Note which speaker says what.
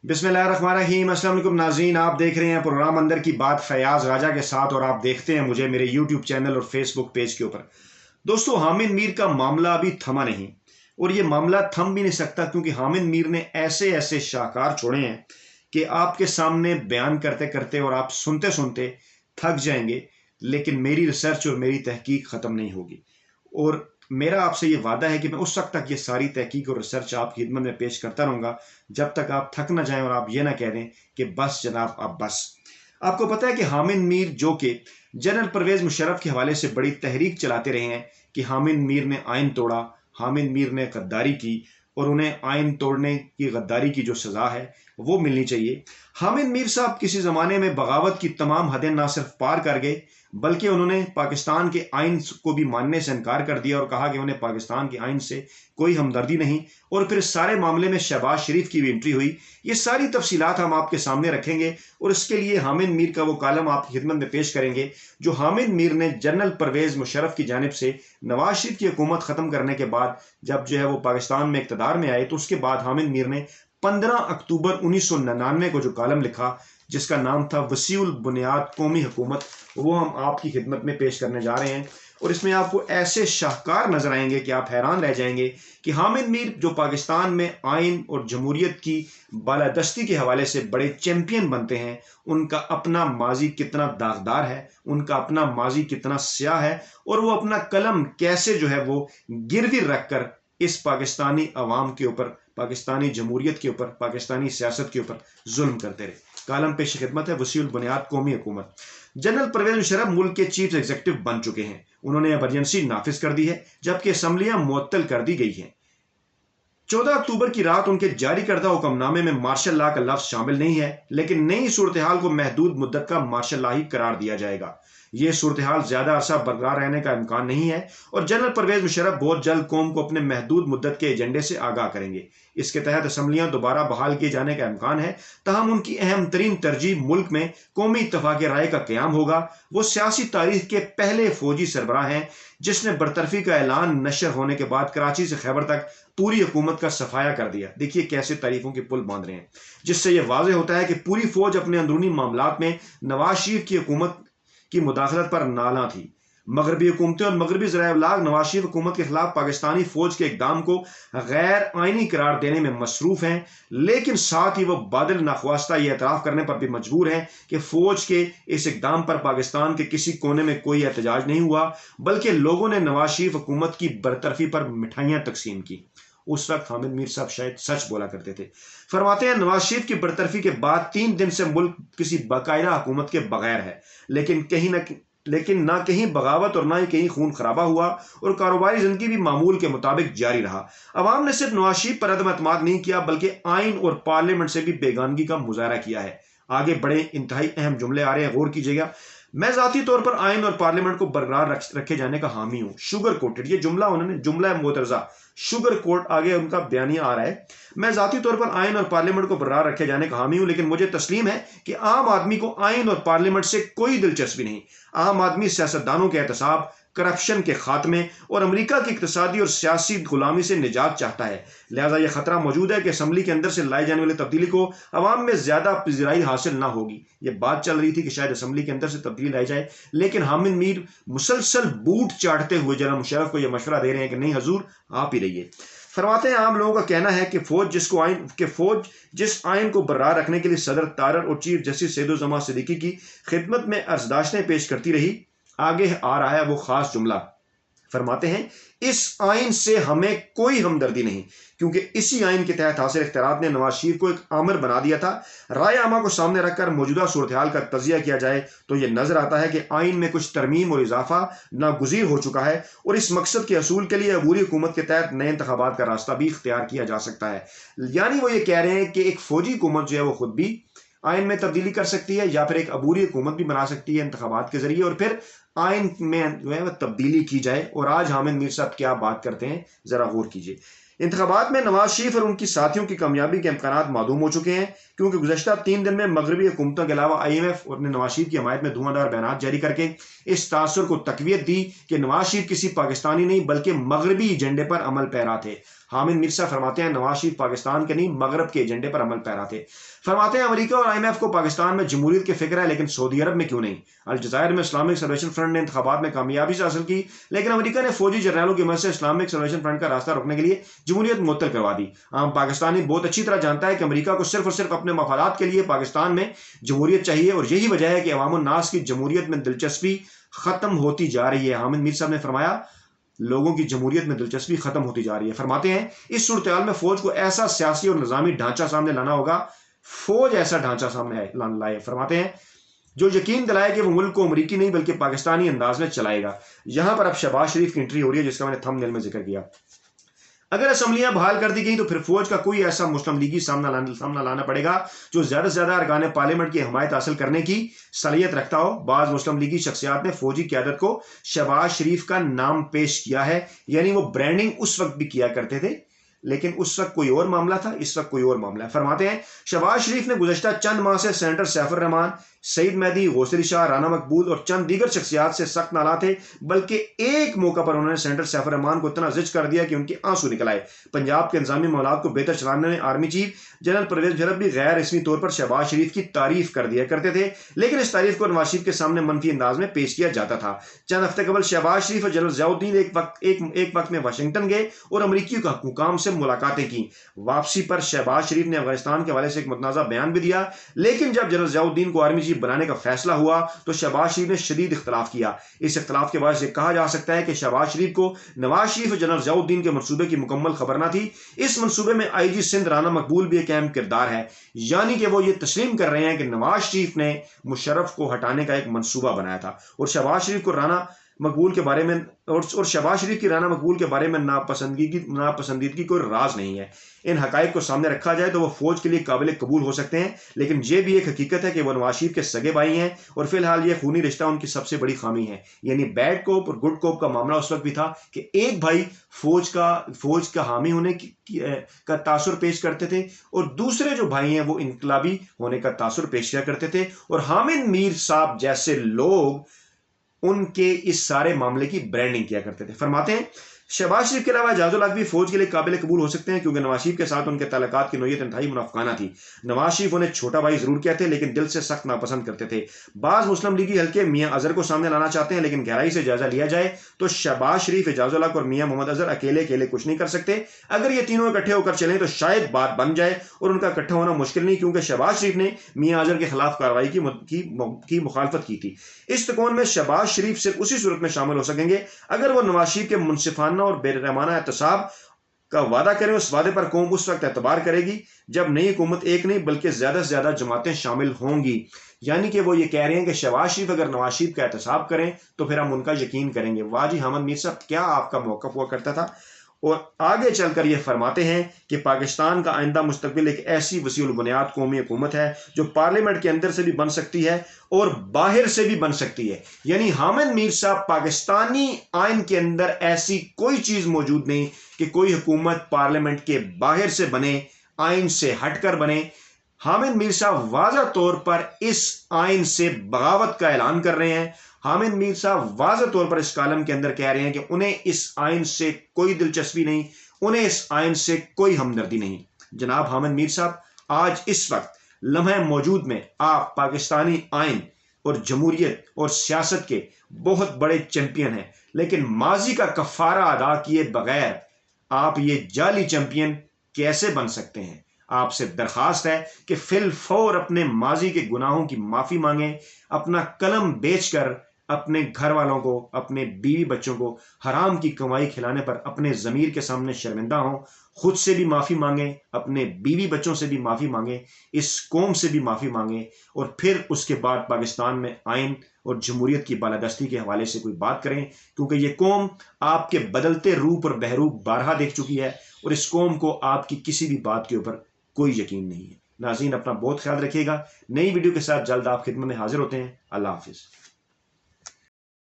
Speaker 1: बिस्मिल्लाहिर्रहमानिर्रहीम। अस्सलाम वालेकुम नाज़रीन, आप देख रहे हैं प्रोग्राम अंदर की बात फयाज़ राजा के साथ और आप देखते हैं मुझे मेरे यूट्यूब चैनल और फेसबुक पेज के ऊपर। दोस्तों, हामिद मीर का मामला अभी थमा नहीं और ये मामला थम भी नहीं सकता क्योंकि हामिद मीर ने ऐसे ऐसे शाहकार छोड़े हैं कि आपके सामने बयान करते करते और आप सुनते सुनते थक जाएंगे, लेकिन मेरी रिसर्च और मेरी तहकीक ख़त्म नहीं होगी। और मेरा आपसे ये वादा है कि मैं उस वक्त तक ये सारी तहकीक और रिसर्च आपकी खिदमत में पेश करता रहूँगा जब तक आप थक ना जाएं और आप ये ना कह दें कि बस जनाब अब बस। आपको पता है कि हामिद मीर जो कि जनरल परवेज़ मुशर्रफ के हवाले से बड़ी तहरीक चलाते रहे हैं कि हामिद मीर ने आइन तोड़ा, हामिद मीर ने गद्दारी की और उन्हें आइन तोड़ने की गद्दारी की जो सज़ा है वो मिलनी चाहिए। हामिद मीर साहब किसी ज़माने में बगावत की तमाम हदें ना सिर्फ पार कर गए बल्कि उन्होंने पाकिस्तान के आइन को भी मानने से इनकार कर दिया और कहा कि उन्हें पाकिस्तान के आइन से कोई हमदर्दी नहीं। और फिर सारे मामले में शहबाज शरीफ की भी एंट्री हुई। ये सारी तफसीलात हम आपके सामने रखेंगे और इसके लिए हामिद मीर का वो कालम आपकी खिदमत में पेश करेंगे जो हामिद मीर ने जनरल परवेज़ मुशर्रफ की जानिब से नवाज शरीफ की हुकूमत ख़त्म करने के बाद जब जो है वो पाकिस्तान में इक़्तिदार में आए तो उसके बाद हामिद मीर ने 15 अक्टूबर 1999 को जो कालम लिखा जिसका नाम था वसीउल बुनियाद कौमी हुकूमत, वो हम आपकी खिदमत में पेश करने जा रहे हैं। और इसमें आपको ऐसे शाहकार नजर आएंगे कि आप हैरान रह जाएंगे कि हामिद मीर जो पाकिस्तान में आइन और जमहूरियत की बालादस्ती के हवाले से बड़े चैंपियन बनते हैं, उनका अपना माजी कितना दागदार है, उनका अपना माजी कितना स्याह है और वो अपना कलम कैसे जो है वो गिरवी रख कर इस पाकिस्तानी अवाम के ऊपर, पाकिस्तानी जमहूरियत के ऊपर, पाकिस्तानी सियासत के ऊपर जुल्म करते रहे। कालम पेश खिदमत है वसीउल बुनियाद कौमी हुकूमत। जनरल परवेज़ मुशर्रफ मुल्क के चीफ एग्जीक्यूटिव बन चुके हैं। उन्होंने इमरजेंसी नाफिज कर दी है जबकि असम्बलियां मुअत्तल कर दी गई हैं। 14 अक्टूबर की रात उनके जारी करदा हुक्मनामे में मार्शल लॉ का लफ्ज शामिल नहीं है, लेकिन नई सूरत हाल को महदूद मुद्दत का मार्शल लॉ ही करार दिया जाएगा। यह सूरत हाल ज्यादा अरसा बरकरार रहने का इम्कान नहीं है और जनरल परवेज़ मुशर्रफ बहुत जल्द कौम को अपने महदूद मुद्दत के एजेंडे से आगाह करेंगे। इसके तहत असम्बलियां दोबारा बहाल किए जाने का इम्कान है, तहम उनकी अहम तरीन तरजीह मुल्क में कौमी इत्तफाक राय का क़याम होगा। वो सियासी तारीख के पहले फौजी सरबराह हैं जिसने बरतरफी का ऐलान नशर होने के बाद कराची से खैबर तक पूरी हुकूमत का सफाया कर दिया। देखिए कैसे तारीफों के पुल बांध रहे हैं, जिससे यह वाज़ेह होता है कि पूरी फौज अपने अंदरूनी मामलात में नवाज शरीफ की हुकूमत की मुदाखलत पर नाला थी। मगरबी हुकूमतें और मगरबी ज़राए इब्लाग नवाज शरीफ हुकूमत के खिलाफ पाकिस्तानी फौज के इकदाम को गैर आइनी करार देने में मसरूफ हैं, लेकिन साथ ही वो बादल नाख्वास्ता ये एतराफ़ करने पर भी मजबूर हैं कि फौज के इस इकदाम पर पाकिस्तान के किसी कोने में कोई एहतजाज नहीं हुआ, बल्कि लोगों ने नवाज शरीफ हुकूमत की बरतरफी पर मिठाइयाँ तकसीम की। उस वक्त हामिद मीर साहब शायद सच बोला करते थे। फरमाते हैं नवाज शरीफ की बरतरफी के बाद 3 दिन से मुल्क किसी बाकायदा हुकूमत के बगैर है, लेकिन ना कहीं बगावत और ना ही कहीं खून खराबा हुआ और कारोबारी जिंदगी भी मामूल के मुताबिक जारी रहा। अवाम ने सिर्फ नवाज शरीफ पर अदम एतमाद नहीं किया बल्कि आइन और पार्लियामेंट से भी बेगानगी का मुजाहरा किया है। आगे बड़े इंतहाई अहम जुमले आ रहे हैं, गौर कीजिएगा। मैं जाती तौर पर आइन और पार्लियामेंट को बरकरार रखे जाने का हामी हूं। शुगर कोटेड, ये जुमला उन्होंने, जुमला मोतरजा, शुगर कोट आगे उनका बयानिया आ रहा है। मैं जाती तौर पर आइन और पार्लियामेंट को बरकरार रखे जाने का हामी हूं, लेकिन मुझे तस्लीम है कि आम आदमी को आइन और पार्लियामेंट से कोई दिलचस्पी नहीं। आम आदमी सियासतदानों के एहतसाब, करप्शन के खात्मे और अमेरिका की इक्तसादी और सियासी गुलामी से निजात चाहता है। लिहाजा यह खतरा मौजूद है कि असम्बली के अंदर से लाई जाने वाली तब्दीली को अवाम में ज्यादा पजीराई हासिल ना होगी। यह बात चल रही थी कि शायद असम्बली के अंदर से तब्दीली लाई जाए, लेकिन हामिद मीर मुसलसल बूट चाटते हुए जनरल मुशर्रफ को यह मशवरा दे रहे हैं कि नहीं हजूर, आप ही रहिए। फरमाते हैं आम लोगों का कहना है कि फौज जिस आइन को बरकरार रखने के लिए सदर तारर और चीफ जस्टिस सैयदुज़्ज़मा सिद्दीकी की खिदमत में अर्जदाश्तें पेश करती रही, आगे आ रहा है वो खास जुमला। फरमाते हैं इस आइन से हमें कोई हमदर्दी नहीं, क्योंकि इसी आइन के तहत हासिल इख्तियारात ने नवाज शरीफ को एक आमिर बना दिया था। राय आमा को सामने रखकर मौजूदा सूरत हाल का तजिया किया जाए तो यह नजर आता है कि आइन में कुछ तरमीम और इजाफा नागुज़ीर हो चुका है और इस मकसद के असूल के लिए अबूरी हुकूमत के तहत नए इंतखाबात का रास्ता भी इख्तियार किया जा सकता है। यानी वो ये कह रहे हैं कि एक फौजी हुकूमत जो है वो खुद भी आइन में तब्दीली कर सकती है या फिर एक अबूरी हुकूमत भी बना सकती है इंतखाबात के जरिए और फिर आइन में जो है वह तब्दीली की जाए। और आज हामिद मीर साहब क्या बात करते हैं, जरा गौर कीजिए। इंतखाबात में नवाज शरीफ और उनकी साथियों की कामयाबी के इम्कानात मादूम हो चुके हैं, क्योंकि गुज़श्ता 3 दिन में मगरबी हुकूमतों के अलावा IMF और नवाज शरीफ की हमायत में धुआंधार बयान जारी करके इस तासुर को तकवीत दी कि नवाज शरीफ किसी पाकिस्तानी नहीं बल्कि मगरबी एजेंडे पर अमल पैरा थे। حامد میرزا فرماتے ہیں نواز شریف پاکستان کے نہیں مغرب کے ایجنڈے پر عمل پیرا تھے. فرماتے ہیں امریکہ اور IMF کو پاکستان میں جمہوریت کی فکر ہے لیکن سعودی عرب میں کیوں نہیں. الجزائر میں اسلامک سلویشن فرنٹ نے انتخابات میں کامیابی سے حاصل کی لیکن امریکہ نے فوجی جرنیلوں کی مدد سے اسلامک سلویشن فرنٹ کا راستہ روکنے کے لیے جمہوریت معطل کروا دی. عام پاکستانی بہت اچھی طرح جانتا ہے کہ امریکہ کو صرف اور صرف اپنے مفادات کے لیے پاکستان میں جمہوریت چاہیے اور یہی وجہ ہے کہ عوام الناس کی جمہوریت میں دلچسپی ختم ہوتی جا رہی ہے. حامد میر صاحب نے فرمایا لوگوں کی جمہوریت میں دلچسپی ختم ہوتی جا رہی ہے. فرماتے ہیں اس صورتحال میں فوج کو ایسا سیاسی اور نظامی ڈھانچہ سامنے لانا ہوگا, فوج ایسا ڈھانچہ سامنے لائے. فرماتے ہیں جو یقین دلائے کہ وہ ملک کو امریکی نہیں بلکہ پاکستانی انداز میں چلائے گا. یہاں پر اب شہباز شریف کی انٹری ہو رہی ہے جس کا میں نے تھمب نیل میں ذکر کیا. اگر اسمبلیاں بحال کر دی گئی تو پھر فوج کا کوئی ایسا مسلم لیگی سامنا لانا پڑے گا جو زیادہ سے زیادہ ارکان پارلیمنٹ کی حمایت حاصل کرنے کی صلاحیت رکھتا ہو. بعض مسلم لیگی شخصیات نے فوجی قیادت کو شہباز شریف کا نام پیش کیا ہے, یعنی وہ برانڈنگ اس وقت بھی کیا کرتے تھے لیکن اس وقت کوئی اور معاملہ تھا, اس وقت کوئی اور معاملہ ہے. فرماتے ہیں شہباز شریف نے گزشتہ چند ماہ سے سینیٹر سیف الرحمان, سعید مہدی, غوثری شاہ, رانا مقبول اور چند دیگر شخصیات سے سخت ناراض تھے بلکہ ایک موقع پر انہوں نے سینیٹر سیف الرحمان کو اتنا زج کر دیا کہ ان کے آنسو نکل آئے. پنجاب کے انتظامی معاملات کو بہتر چلانے میں army chief general Pervez Musharraf بھی غیر رسمی طور پر شہباز شریف کی تعریف کر دیا کرتے تھے لیکن اس تعریف کو نواز شریف کے سامنے منفی انداز میں پیش کیا جاتا تھا. چند ہفتے قبل شہباز شریف اور جنرل ضیاء الدین ایک وقت میں واشنگٹن گئے اور امریکی حکام سے ملاقاتیں کی. واپسی پر شہباز شریف نے افغانستان کے حوالے سے ایک متنازع بیان بھی دیا لیکن جب جنرل ضیاء الدین کو آرمی چیف بنانے کا فیصلہ ہوا تو شہباز شریف نے شدید اختلاف کیا. اس اختلاف کے باعث یہ کہا جا سکتا ہے کہ شہباز شریف کو نواز شریف اور جنرل ضیاء الدین کے منصوبے کی مکمل خبر نہ تھی. اس منصوبے میں IG سندھ رانا مقبول بھی ایک اہم کردار ہے, یعنی کہ وہ یہ تسلیم کر رہے ہیں کہ نواز شریف نے مشرف کو ہٹانے کا ایک منصوبہ بنایا تھا اور شہباز شریف کو رانا مقبول کے بارے میں اور شہباز شریف کی رانا مقبول کے بارے میں ناپسندیدگی کوئی راز نہیں ہے. ان حقائق کو سامنے رکھا جائے تو وہ فوج کے لیے قابل قبول ہو سکتے ہیں لیکن یہ بھی ایک حقیقت ہے کہ وہ نواز شریف کے سگے بھائی ہیں اور فی الحال یہ خونی رشتہ ان کی سب سے بڑی خامی ہے. یعنی بیڈ کوپ اور گڈ کوپ کا معاملہ اس وقت بھی تھا کہ ایک بھائی فوج کا حامی ہونے کا تاثر پیش کرتے تھے اور دوسرے جو بھائی ہیں وہ انقلابی ہونے کا تاثر پیش کیا کرتے تھے اور حامد میر صاحب جیسے لوگ ان کے اس سارے معاملے کی برانڈنگ کیا کرتے تھے. فرماتے ہیں شہباز شریف کے علاوہ اعجاز الحق بھی فوج کے لیے قابل قبول ہو سکتے ہیں کیونکہ نواز شریف کے ساتھ ان کے تعلقات کی نوعیت انتہائی منافقانہ تھی. نواز شریف انہیں چھوٹا بھائی ضرور کہتے لیکن دل سے سخت ناپسند کرتے تھے. بعض مسلم لیگی حلقے میاں اظہر کو سامنے لانا چاہتے ہیں لیکن گہرائی سے جائزہ لیا جائے تو شہباز شریف, اعجاز الحق اور میاں محمد اظہر اکیلے کچھ نہیں کر سکتے. اگر یہ تینوں اکٹھے ہو کر چلیں تو شاید بات بن جائے اور ان کا اکٹھا ہونا مشکل نہیں کیونکہ شہباز شریف نے میاں اظہر کے خلاف کارروائی کی مخالفت کی تھی. اس تکون میں شہباز شریف صرف اسی صورت میں شامل ہو سکیں گے اگر وہ نواز شریف کے منصفانہ اور بے رحمانہ احتساب کا وعدہ کریں. اس وعدے پر قوم اس وقت اعتبار کرے گی جب نئی حکومت ایک نہیں بلکہ زیادہ سے زیادہ جماعتیں شامل ہوں گی. یعنی کہ وہ یہ کہہ رہے ہیں کہ شہباز شریف اگر نواز شریف کا احتساب کریں تو پھر ہم ان کا یقین کریں گے. واہ جی حامد میر صاحب کیا آپ کا موقف ہوا کرتا تھا. اور آگے چل کر یہ فرماتے ہیں کہ پاکستان کا آئندہ مستقبل ایک ایسی وسیع البنیاد قومی حکومت ہے جو پارلیمنٹ کے اندر سے بھی بن سکتی ہے اور باہر سے بھی بن سکتی ہے. یعنی حامد میر صاحب پاکستانی آئین کے اندر ایسی کوئی چیز موجود نہیں کہ کوئی حکومت پارلیمنٹ کے باہر سے بنے, آئین سے ہٹ کر بنے. حامد میر صاحب واضح طور پر اس آئین سے بغاوت کا اعلان کر رہے ہیں. حامد میر صاحب واضح طور پر اس کالم کے اندر کہہ رہے ہیں کہ انہیں اس آئین سے کوئی دلچسپی نہیں, انہیں اس آئین سے کوئی ہمدردی نہیں. جناب حامد میر صاحب آج اس وقت لمحہ موجود میں آپ پاکستانی آئین اور جمہوریت اور سیاست کے بہت بڑے چیمپئن ہیں لیکن ماضی کا کفارہ ادا کیے بغیر آپ یہ جعلی چیمپئن کیسے بن سکتے ہیں. آپ سے درخواست ہے کہ فی الفور اپنے ماضی کے گناہوں کی معافی مانگیں, اپنا قلم بیچ کر اپنے گھر والوں کو, اپنے بیوی بچوں کو حرام کی کمائی کھلانے پر اپنے ضمیر کے سامنے شرمندہ ہوں. خود سے بھی معافی مانگیں, اپنے بیوی بچوں سے بھی معافی مانگیں, اس قوم سے بھی معافی مانگیں اور پھر اس کے بعد پاکستان میں آئین اور جمہوریت کی بالادستی کے حوالے سے کوئی بات کریں کیونکہ یہ قوم آپ کے بدلتے روپ اور بہروپ بارہا دیکھ چکی ہے اور اس قوم کو آپ کی کسی بھی بات کے اوپر کوئی یقین نہیں ہے. ناظرین اپنا بہت خیال رکھیے گا. نئی ویڈیو کے ساتھ جلد آپ خدمت میں حاضر ہوتے ہیں. اللہ حافظ.